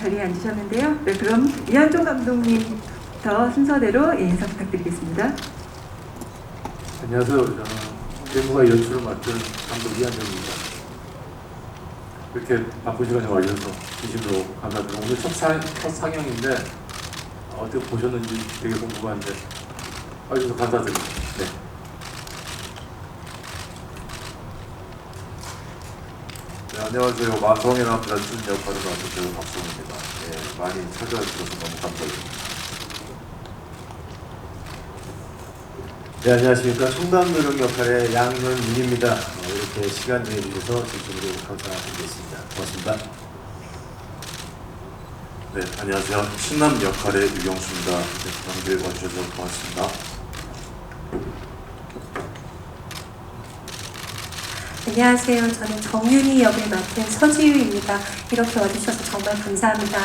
자리에 앉으셨는데요. 네, 그럼 이한종 감독님부터 순서대로 인사 부탁드리겠습니다. 안녕하세요. 저는 대무가 연출을 맡은 감독 이한종입니다. 이렇게 바쁜 시간에 와주셔서 진심으로 감사드립니다. 오늘 첫 상영인데 어떻게 보셨는지 되게 궁금한데 와주셔서 감사드립니다. 네. 네, 안녕하세요. 마성의 남자 준 역할을 맡은 배우 박성입니다. 네, 많이 찾아와 주셔서 너무 감사드립니다. 네, 안녕하십니까. 청담노령 역할의 양현민입니다. 이렇게 시간 내주셔서 진심으로 감사드리겠습니다. 고맙습니다. 네, 안녕하세요. 신남 역할의 유경수입니다. 네, 남들 와주셔서 고맙습니다. 안녕하세요. 저는 정윤희 역을 맡은 서지유입니다. 이렇게 와주셔서 정말 감사합니다.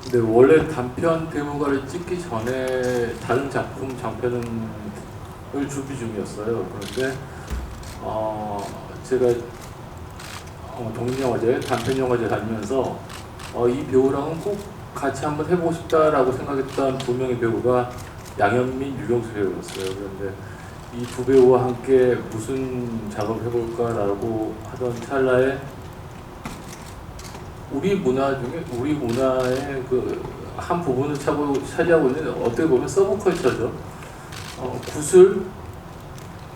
근데 원래 단편 대무가를 찍기 전에 다른 작품 장편을 준비 중이었어요. 그런데 제가 독립영화제, 단편영화제 다니면서 이 배우랑은 꼭 같이 한번 해보고 싶다라고 생각했던 두 명의 배우가 양현민, 유경수 배우였어요. 그런데 이 두 배우와 함께 무슨 작업을 해볼까라고 하던 찰나에 우리 문화의 그 한 부분을 차지하고 있는 어떻게 보면 서브컬처죠. 굿을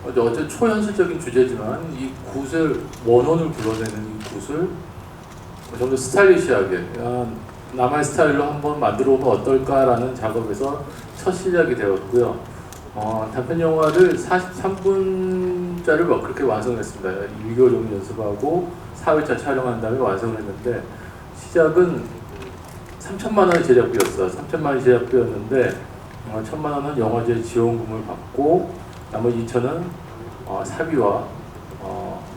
어제 초현실적인 주제지만 이 굿을 원혼을 불러내는 이 굿을 좀 더 스타일리시하게 나만의 스타일로 한번 만들어 보면 어떨까라는 작업에서 첫 시작이 되었고요. 단편 영화를 43분짜리를 그렇게 완성했습니다. 6개월 정도 연습하고 4회차 촬영한 다음에 완성을 했는데 시작은 3천만 원의 제작비였어요. 3천만 원의 제작비였는데 1천만 원은 영화제 지원금을 받고 나머지 2천은 사비와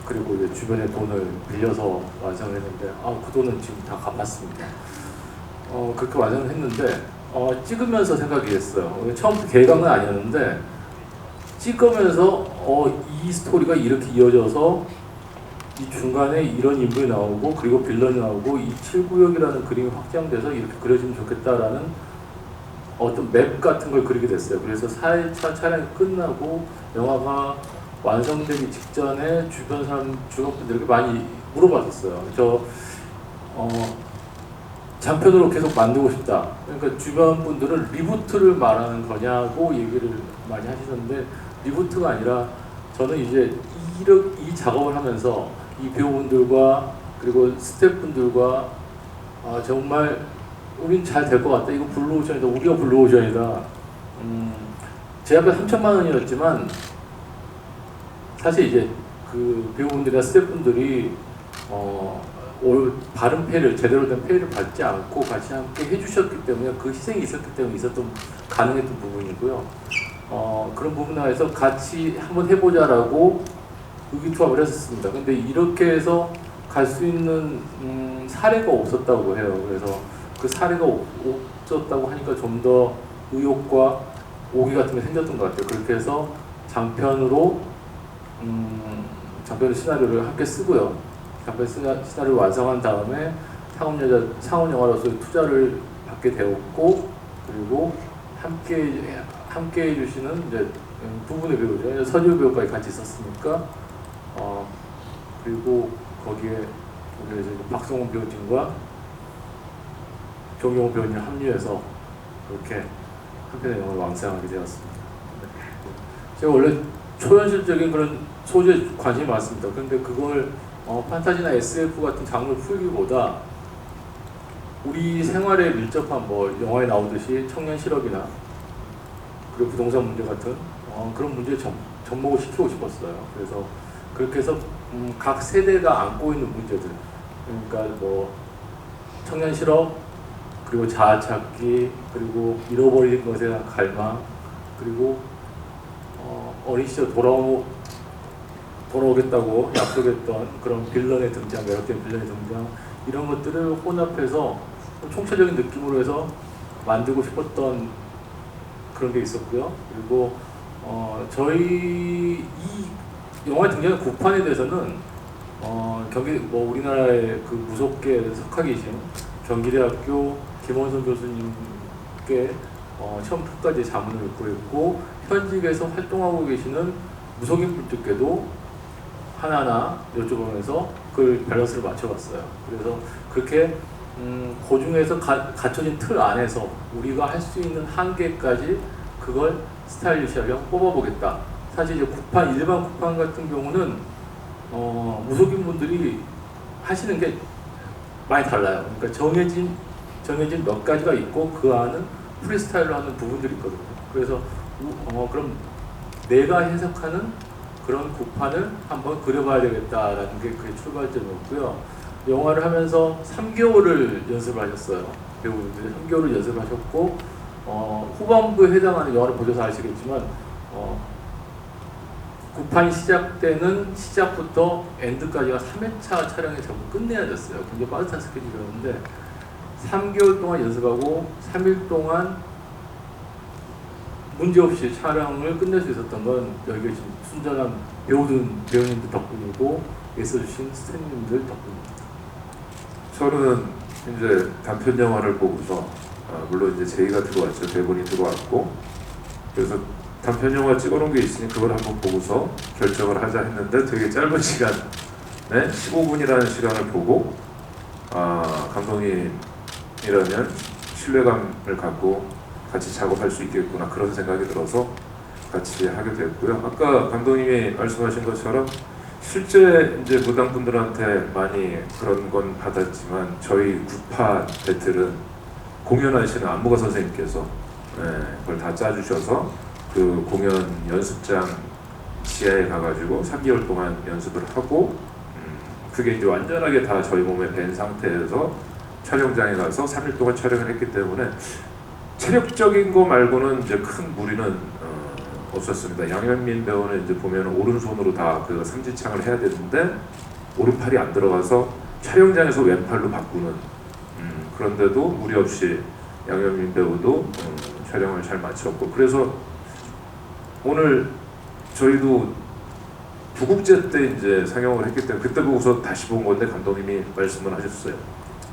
그리고 이제 주변의 돈을 빌려서 완성을 했는데 그 돈은 지금 다 갚았습니다. 그렇게 완성을 했는데 찍으면서 생각이 했어요. 처음부터 계획은 아니었는데 찍으면서 이 스토리가 이렇게 이어져서 이 중간에 이런 인물이 나오고 그리고 빌런이 나오고 이 7구역이라는 그림이 확장돼서 이렇게 그려지면 좋겠다라는 어떤 맵 같은 걸 그리게 됐어요. 그래서 4회차 촬영이 끝나고 영화가 완성되기 직전에 주변 분들에게 많이 물어봤었어요. 장편으로 계속 만들고 싶다. 그러니까 주변 분들은 리부트를 말하는 거냐고 얘기를 많이 하시는데 리부트가 아니라 저는 이제 이 작업을 하면서 이 배우분들과 그리고 스태프분들과 정말 우린 잘 될 것 같다. 이거 블루오션이다. 우리가 블루오션이다. 제 앞에 3천만 원이었지만 사실 이제 그 배우분들이나 스태프분들이 바른 페이를 제대로 된 페이를 받지 않고 같이 함께 해주셨기 때문에 그 희생이 있었기 때문에 가능했던 부분이고요. 그런 부분에서 같이 한번 해보자라고 의기투합을 했었습니다. 근데 이렇게 해서 갈 수 있는 사례가 없었다고 해요. 그래서 그 사례가 없었다고 하니까 좀 더 의욕과 오기 같은 게 생겼던 것 같아요. 그렇게 해서 장편으로 장편 시나리오를 함께 쓰고요. 장편 시나리오를 완성한 다음에 상업영화로서의 투자를 받게 되었고 그리고 함께 해주시는 이제 두 분의 배우죠. 서지우 배우까지 같이 있었으니까 그리고 거기에 우리 이제 박성훈 배우팀과 조경호 배우님 합류해서 그렇게 한 편의 영화를 완성하게 되었습니다. 제가 원래 초현실적인 그런 소재에 관심이 많습니다. 그런데 그걸 판타지나 SF 같은 장르를 풀기보다 우리 생활에 밀접한 영화에 나오듯이 청년 실업이나 그리고 부동산 문제 같은 그런 문제에 접목을 시키고 싶었어요. 그래서 그렇게 해서 각 세대가 안고 있는 문제들, 그러니까 청년 실업, 그리고 자아 찾기, 그리고 잃어버린 것에 대한 갈망, 그리고 어린 시절 돌아오겠다고 약속했던 그런 빌런의 등장, 매력적인 빌런의 등장, 이런 것들을 혼합해서 총체적인 느낌으로 해서 만들고 싶었던 그런 게 있었고요. 그리고 저희 이 영화에 등장한 구판에 대해서는 경기 뭐 우리나라에 그 무섭게 석하 계신 경기대학교 김원선 교수님께 처음부터 끝까지 자문을 구했고 현직에서 활동하고 계시는 무속인 분들께도 하나하나 여쭤보면서 그 밸런스를 맞춰봤어요. 그래서 그렇게 그 중에서 갖춰진 틀 안에서 우리가 할 수 있는 한계까지 그걸 스타일리시하게 뽑아보겠다. 사실 이제 구판, 일반 구판 같은 경우는 무속인 분들이 하시는 게 많이 달라요. 그러니까 정해진 몇 가지가 있고 그 안은 프리스타일로 하는 부분들이 있거든요. 그래서 그럼 내가 해석하는 그런 구판을 한번 그려봐야 되겠다라는 게 그게 출발점이었고요. 영화를 하면서 3개월을 연습을 하셨어요. 배우분들이 3개월을 연습을 하셨고 후반부에 해당하는 영화를 보셔서 아시겠지만 구판이 시작되는 시작부터 엔드까지가 3회차 촬영이 전부 끝내야 됐어요. 굉장히 빠듯한 스케줄이었는데 3개월 동안 연습하고 3일 동안 문제없이 촬영을 끝낼 수 있었던 건 여기 계신 순전한 배우님들 덕분이고 애써주신 스태프님들 덕분입니다. 저는 이제 단편 영화를 보고서 물론 이제 제의가 들어왔죠. 대본이 들어왔고 그래서 단편 영화 찍어놓은 게 있으니 그걸 한번 보고서 결정을 하자 했는데 되게 짧은 시간에 15분이라는 시간을 보고 감독님이라면 신뢰감을 갖고 같이 작업할 수 있겠구나 그런 생각이 들어서 같이 하게 됐고요. 아까 감독님이 말씀하신 것처럼 실제 이제 무당분들한테 많이 그런 건 받았지만 저희 구파 배틀은 공연하시는 안무가 선생님께서 그걸 다 짜주셔서 그 공연 연습장 지하에 가가지고 3개월 동안 연습을 하고 그게 이제 완전하게 다 저희 몸에 밴 상태에서 촬영장에 가서 3일 동안 촬영을 했기 때문에 체력적인 거 말고는 이제 큰 무리는 없었습니다. 양현민 배우는 이제 보면 오른손으로 다 그 삼지창을 해야 되는데 오른팔이 안 들어가서 촬영장에서 왼팔로 바꾸는 그런데도 무리 없이 양현민 배우도 촬영을 잘 마쳤고 그래서 오늘 저희도 부국제 때 이제 상영을 했기 때문에 그때 보고서 다시 본 건데 감독님이 말씀을 하셨어요.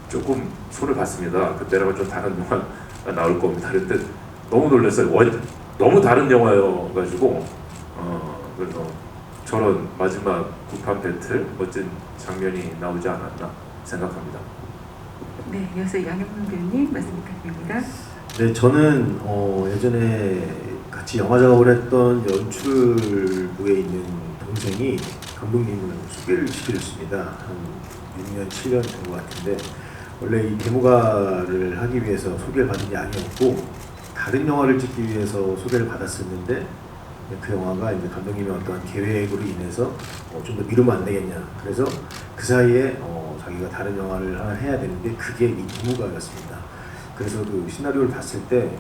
조금 손을 봤습니다. 그때랑은 좀 다른 영화가 나올 겁니다. 그때 너무 놀랐어요. 너무 다른 영화여가지고 그래서 저런 마지막 구판 배틀 멋진 장면이 나오지 않았나 생각합니다. 네, 이어서 양현문 배우님 말씀 부탁드립니다. 네, 저는 예전에 같이 영화 작업을 했던 연출부에 있는 동생이 감독님을 소개를 시켜줬습니다. 한 6년, 7년 된 것 같은데 원래 이 데모가를 하기 위해서 소개를 받은 게 아니었고 다른 영화를 찍기 위해서 소개를 받았었는데 그 영화가 이제 감독님의 어떤 계획으로 인해서 좀 더 미루면 안 되겠냐. 그래서 그 사이에 자기가 다른 영화를 하나 해야 되는데 그게 이 데모가였습니다. 그래서 그 시나리오를 봤을 때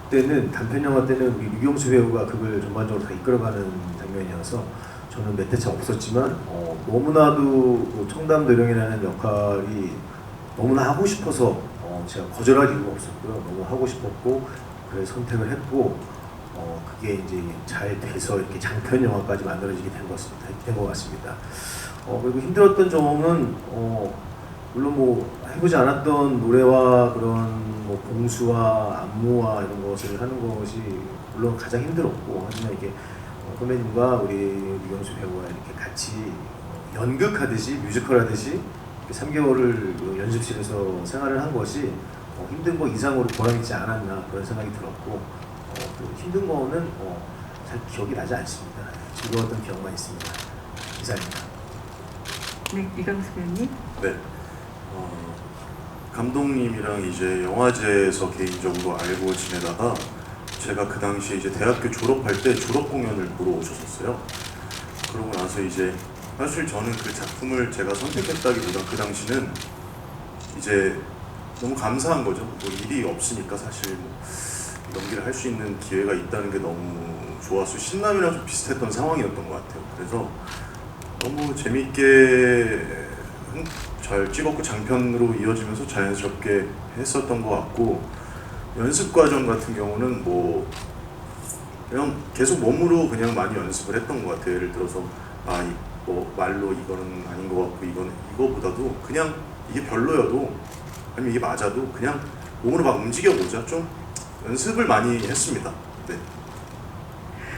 그때는 단편 영화 때는 우리 류경수 배우가 그걸 전반적으로 다 이끌어가는 장면이어서 저는 몇 회차 없었지만 너무나도 그 청담도령이라는 역할이 너무나 하고 싶어서 제가 거절할 이유가 없었고요. 너무 하고 싶었고 그래서 선택을 했고 그게 이제 잘 돼서 이렇게 장편 영화까지 만들어지게 된 것 같습니다. 그리고 힘들었던 점은 물론 뭐 해보지 않았던 노래와 그런 뭐 봉수와 안무와 이런 것을 하는 것이 물론 가장 힘들었고 하지만 이게 선배님과 우리 류경수 배우와 이렇게 같이 연극하듯이 뮤지컬 하듯이 3개월을 연습실에서 생활을 한 것이 힘든 거 이상으로 보람있지 않았나 그런 생각이 들었고 힘든 거는 잘 기억이 나지 않습니다. 즐거웠던 기억만 있습니다. 이상입니다. 네, 이광수 배우님. 네. 감독님이랑 이제 영화제에서 개인적으로 알고 지내다가 제가 그 당시에 이제 대학교 졸업할 때 졸업 공연을 보러 오셨었어요. 그러고 나서 이제 사실 저는 그 작품을 제가 선택했다기보다 그 당시는 이제 너무 감사한 거죠. 뭐 일이 없으니까 사실 뭐 연기를 할 수 있는 기회가 있다는 게 너무 좋아서 신남이랑 좀 비슷했던 상황이었던 것 같아요. 그래서 너무 재밌게 잘 찍었고 장편으로 이어지면서 자연스럽게 했었던 것 같고 연습 과정 같은 경우는 뭐 그냥 계속 몸으로 그냥 많이 연습을 했던 것 같아요. 예를 들어서 뭐 말로 이거는 아닌 것 같고 이거보다도 그냥 이게 별로여도 아니면 이게 맞아도 그냥 몸으로 막 움직여보자, 좀 연습을 많이 했습니다. 네.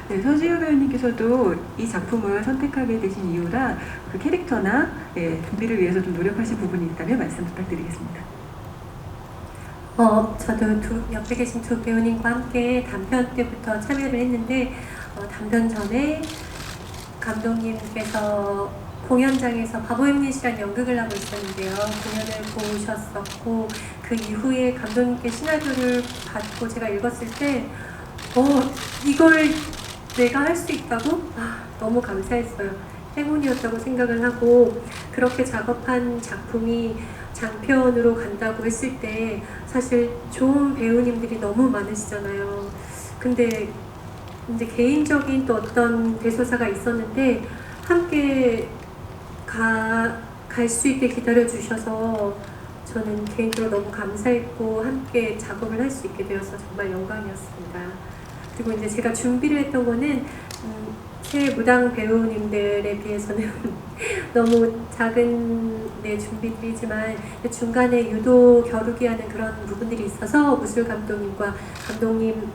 네, 서지우 배우님께서도 이 작품을 선택하게 되신 이유나 그 캐릭터나 준비를 위해서 좀 노력하신 부분이 있다면 말씀 부탁드리겠습니다. 저도 옆에 계신 두 배우님과 함께 단편 때부터 참여를 했는데 단편 전에 감독님께서 공연장에서 바보햄릿이라는 연극을 하고 있었는데요. 공연을 보셨었고 그 이후에 감독님께 시나리오를 받고 제가 읽었을 때 이걸 내가 할 수 있다고? 너무 감사했어요. 행운이었다고 생각을 하고 그렇게 작업한 작품이 장편으로 간다고 했을 때 사실 좋은 배우님들이 너무 많으시잖아요. 근데 이제 개인적인 또 어떤 대소사가 있었는데 함께 갈 수 있게 기다려 주셔서 저는 개인적으로 너무 감사했고 함께 작업을 할 수 있게 되어서 정말 영광이었습니다. 그리고 이제 제가 준비를 했던 거는 새 무당 배우님들에 비해서는 너무 작은 준비들이지만 중간에 유도 겨루기 하는 그런 부분들이 있어서 무술 감독님과 감독님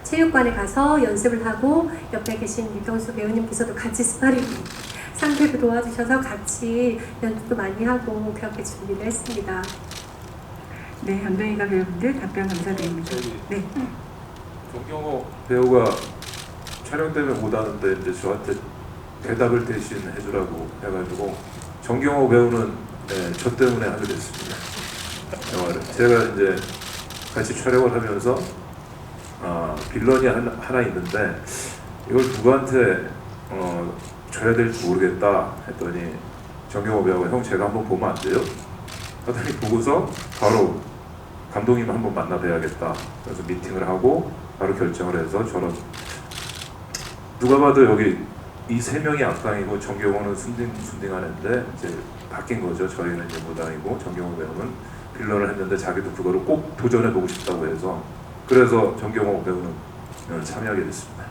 체육관에 가서 연습을 하고 옆에 계신 유경수 배우님께서도 같이 스파링 상대도 도와주셔서 같이 연습도 많이 하고 그렇게 준비를 했습니다. 네, 감독님과 배우분들 답변 감사드립니다. 네. 정경호 배우가 촬영 때문에 못 하는데 이제 저한테 대답을 대신 해주라고 해가지고 정경호 배우는 저 때문에 하게 됐습니다. 영화를 제가 이제 같이 촬영을 하면서 빌런이 하나 있는데 이걸 누구한테 줘야 될지 모르겠다 했더니 정경호 배우가 형 제가 한번 보면 안 돼요? 하더니 보고서 바로 감독님 한번 만나 뵈야겠다. 그래서 미팅을 하고 바로 결정을 해서 저는 누가 봐도 여기 이 세 명이 악당이고 정경호는 순딩하는데 이제 바뀐 거죠. 저희는 이제 무당이고 정경호 배우는 빌런을 했는데 자기도 그거를 꼭 도전해보고 싶다고 해서 그래서 정경호 배우는 참여하게 됐습니다.